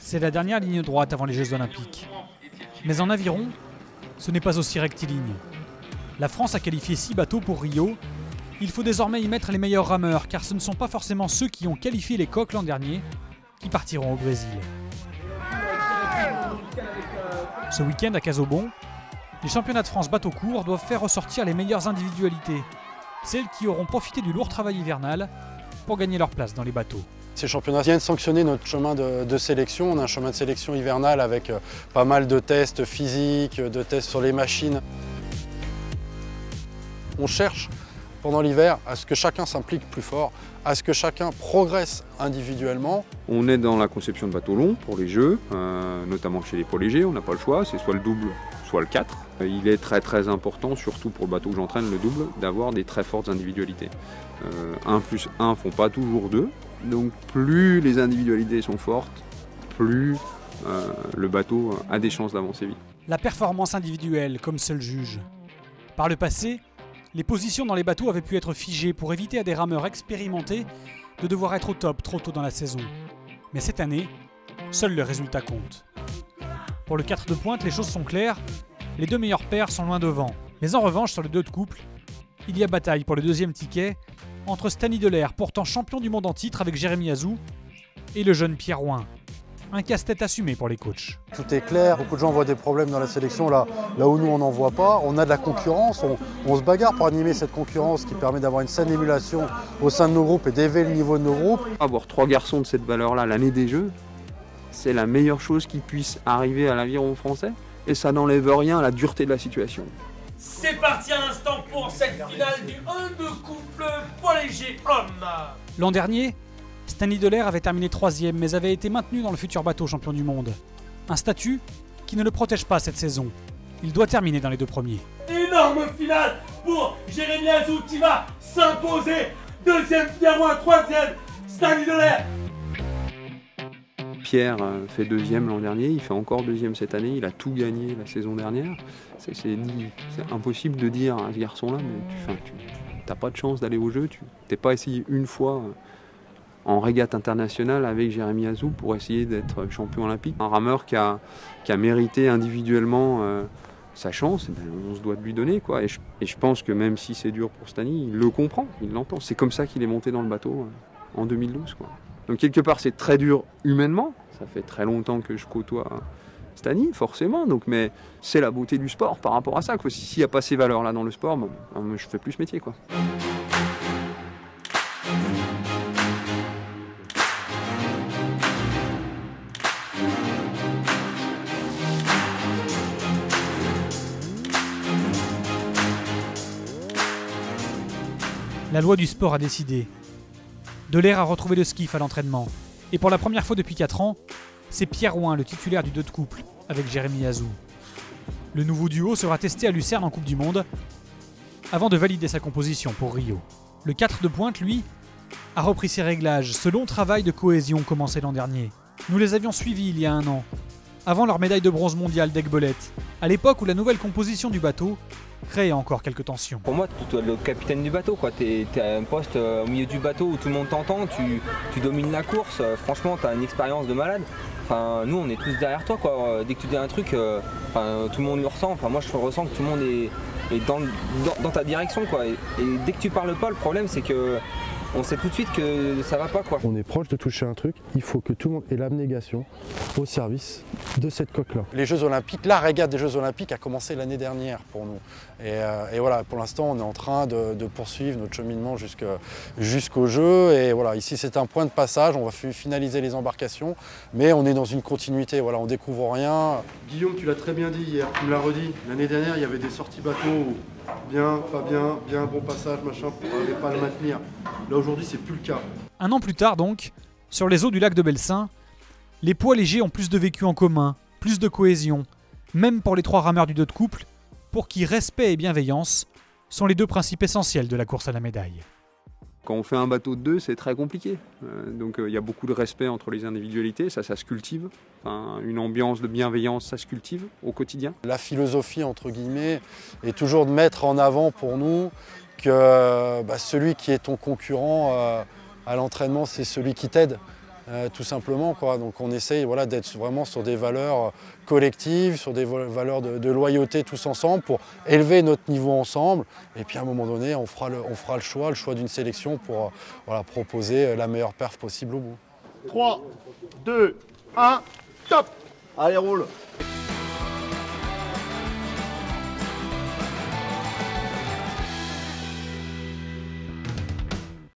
C'est la dernière ligne droite avant les Jeux Olympiques. Mais en aviron, ce n'est pas aussi rectiligne. La France a qualifié 6 bateaux pour Rio. Il faut désormais y mettre les meilleurs rameurs, car ce ne sont pas forcément ceux qui ont qualifié les coques l'an dernier qui partiront au Brésil. Ce week-end à Casobon, les championnats de France bateau court doivent faire ressortir les meilleures individualités, celles qui auront profité du lourd travail hivernal pour gagner leur place dans les bateaux. Ces championnats viennent sanctionner notre chemin de sélection. On a un chemin de sélection hivernal avec pas mal de tests physiques, de tests sur les machines. On cherche pendant l'hiver à ce que chacun s'implique plus fort, à ce que chacun progresse individuellement. On est dans la conception de bateaux longs pour les Jeux, notamment chez les poids légers, on n'a pas le choix, c'est soit le double, soit le 4. Il est très important, surtout pour le bateau que j'entraîne, le double, d'avoir des très fortes individualités. 1 plus 1 ne font pas toujours 2, donc plus les individualités sont fortes, plus le bateau a des chances d'avancer vite. La performance individuelle comme seul juge. Par le passé, les positions dans les bateaux avaient pu être figées pour éviter à des rameurs expérimentés de devoir être au top trop tôt dans la saison. Mais cette année, seul le résultat compte. Pour le 4 de pointe, les choses sont claires, les 2 meilleures paires sont loin devant. Mais en revanche, sur le 2 de couple, il y a bataille pour le 2e ticket entre Stani Delair, pourtant champion du monde en titre avec Jérémy Azou, et le jeune Pierre Ouin. Un casse-tête assumé pour les coachs. Tout est clair, beaucoup de gens voient des problèmes dans la sélection, là où nous on n'en voit pas. On a de la concurrence, on se bagarre pour animer cette concurrence qui permet d'avoir une saine émulation au sein de nos groupes et d'élever le niveau de nos groupes. Avoir 3 garçons de cette valeur-là l'année des Jeux, c'est la meilleure chose qui puisse arriver à l'aviron français et ça n'enlève rien à la dureté de la situation. C'est parti à l'instant pour cette finale du 1 de couple poids léger homme. L'an dernier, Stani Delair avait terminé 3e mais avait été maintenu dans le futur bateau champion du monde. Un statut qui ne le protège pas cette saison. Il doit terminer dans les 2 premiers. Énorme finale pour Jérémy Azou qui va s'imposer. 2e Pierre Ouin, 3e Stani Delair. Pierre fait 2e l'an dernier, il fait encore 2e cette année, il a tout gagné la saison dernière. C'est impossible de dire à ce garçon-là, mais tu n'as pas de chance d'aller au jeu, tu t'es pas essayé une fois en régate internationale avec Jérémy Azou pour essayer d'être champion olympique. Un rameur qui a mérité individuellement sa chance, on se doit de lui donner, quoi. Et je pense que même si c'est dur pour Stani, il le comprend, il l'entend. C'est comme ça qu'il est monté dans le bateau en 2012, quoi. Donc quelque part c'est très dur humainement, ça fait très longtemps que je côtoie Stani, forcément, mais c'est la beauté du sport par rapport à ça, quoi. S'il n'y a pas ces valeurs-là dans le sport, je fais plus ce métier, quoi. La loi du sport a décidé. Delair a retrouvé le skiff à l'entraînement. Et pour la première fois depuis 4 ans, c'est Pierre Ouin, le titulaire du 2 de couple, avec Jérémy Azou. Le nouveau duo sera testé à Lucerne en Coupe du Monde, avant de valider sa composition pour Rio. Le 4 de pointe, lui, a repris ses réglages, ce long travail de cohésion commencé l'an dernier. Nous les avions suivis il y a 1 an, avant leur médaille de bronze mondiale d'Aiguebelette, à l'époque où la nouvelle composition du bateau créait encore quelques tensions. Pour moi, tu es le capitaine du bateau, quoi. Tu es à un poste au milieu du bateau où tout le monde t'entend, tu domines la course, franchement, tu as une expérience de malade. Enfin, nous, on est tous derrière toi, quoi. Dès que tu dis un truc, tout le monde le ressent. Enfin, moi, je ressens que tout le monde est dans ta direction, quoi. Et dès que tu parles pas, le problème, c'est que on sait tout de suite que ça va pas, quoi. On est proche de toucher un truc, il faut que tout le monde ait l'abnégation au service de cette coque-là. Les Jeux Olympiques, la régate des Jeux Olympiques a commencé l'année dernière pour nous. Et voilà, pour l'instant, on est en train de poursuivre notre cheminement jusqu'au jeu. Et voilà, ici, c'est un point de passage, on va finaliser les embarcations, mais on est dans une continuité, voilà, on découvre rien. Guillaume, tu l'as très bien dit hier, tu me l'as redit. L'année dernière, il y avait des sorties bateaux, bien, pas bien, bien, bon passage, machin, pour n'arriver pas à le maintenir. Là, aujourd'hui, c'est plus le cas. 1 an plus tard, donc, sur les eaux du lac de Belsin, les poids légers ont plus de vécu en commun, plus de cohésion, même pour les 3 rameurs du 2 de couple, pour qui respect et bienveillance sont les 2 principes essentiels de la course à la médaille. Quand on fait un bateau de 2, c'est très compliqué. Donc il y a beaucoup de respect entre les individualités, ça se cultive. Enfin, une ambiance de bienveillance, ça se cultive au quotidien. La philosophie, entre guillemets, est toujours de mettre en avant pour nous que celui qui est ton concurrent à l'entraînement, c'est celui qui t'aide. tout simplement, quoi. Donc on essaye voilà, d'être vraiment sur des valeurs collectives, sur des valeurs de loyauté tous ensemble pour élever notre niveau ensemble. Et puis à un moment donné, on fera le choix d'une sélection pour voilà, proposer la meilleure perf possible au bout. 3, 2, 1, top! Allez, roule!